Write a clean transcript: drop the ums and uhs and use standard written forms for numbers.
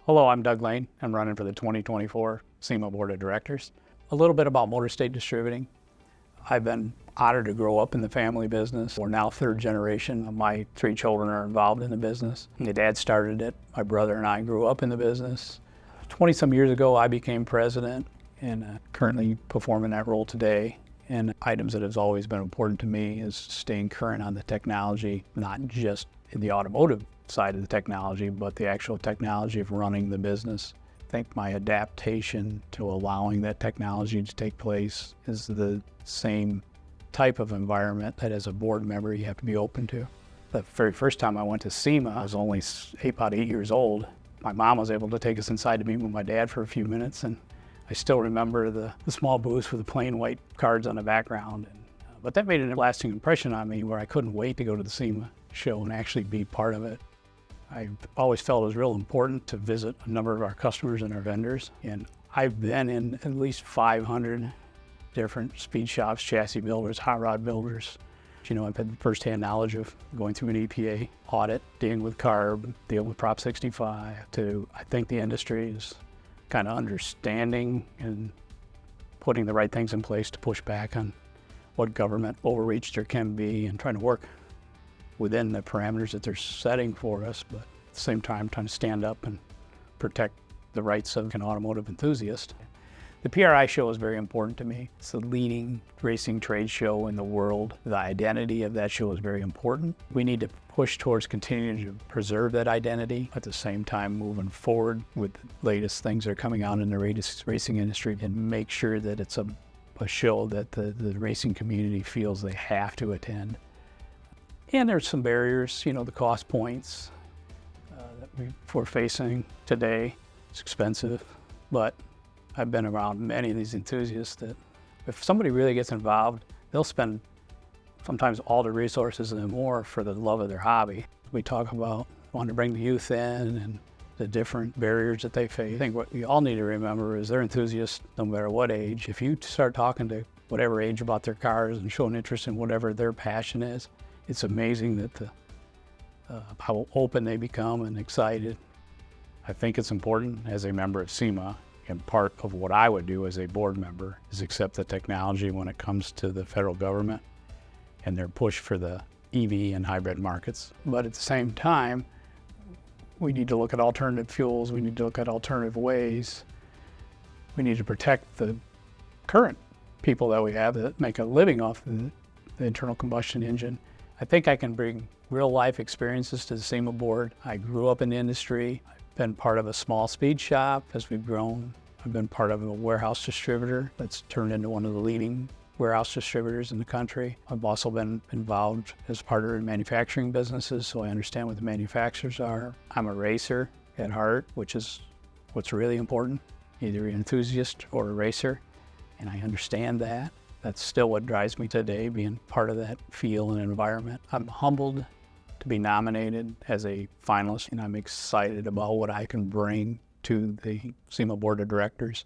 Hello, I'm Doug Lane. I'm running for the 2024 SEMA Board of Directors. A little bit about Motor State Distributing. I've been honored to grow up in the family business. We're now third generation. My three children are involved in the business. My dad started it. My brother and I grew up in the business. 20-some years ago, I became president and currently perform in that role today. And items that has always been important to me is staying current on the technology, not just in the automotive side of the technology, but the actual technology of running the business. I think my adaptation to allowing that technology to take place is the same type of environment that as a board member you have to be open to. The very first time I went to SEMA, I was only about 8 years old. My mom was able to take us inside to meet with my dad for a few minutes, and I still remember the small booths with the plain white cards on the background. But that made a lasting impression on me where I couldn't wait to go to the SEMA show and actually be part of it. I've always felt it was real important to visit a number of our customers and our vendors, and I've been in at least 500 different speed shops, chassis builders, hot rod builders. You know, I've had firsthand knowledge of going through an EPA audit, dealing with CARB, dealing with Prop 65, I think the industry is kind of understanding and putting the right things in place to push back on what government overreach there can be and trying to work within the parameters that they're setting for us, but at the same time trying to stand up and protect the rights of an automotive enthusiast. The PRI show is very important to me. It's the leading racing trade show in the world. The identity of that show is very important. We need to push towards continuing to preserve that identity, at the same time moving forward with the latest things that are coming out in the racing industry and make sure that it's a show that the racing community feels they have to attend. And there's some barriers, you know, the cost points that we're facing today. It's expensive, but I've been around many of these enthusiasts that if somebody really gets involved, they'll spend sometimes all the resources and more for the love of their hobby. We talk about wanting to bring the youth in and the different barriers that they face. I think what we all need to remember is they're enthusiasts no matter what age. If you start talking to whatever age about their cars and showing interest in whatever their passion is, it's amazing that how open they become and excited. I think it's important as a member of SEMA, and part of what I would do as a board member is accept the technology when it comes to the federal government and their push for the EV and hybrid markets. But at the same time, we need to look at alternative fuels, we need to look at alternative ways. We need to protect the current people that we have that make a living off the internal combustion engine. I think I can bring real life experiences to the SEMA board. I grew up in the industry. I've been part of a small speed shop as we've grown. I've been part of a warehouse distributor that's turned into one of the leading warehouse distributors in the country. I've also been involved as part of manufacturing businesses, so I understand what the manufacturers are. I'm a racer at heart, which is what's really important. Either you're an enthusiast or a racer, and I understand that. That's still what drives me today, being part of that feel and environment. I'm humbled to be nominated as a finalist, and I'm excited about what I can bring to the SEMA Board of Directors.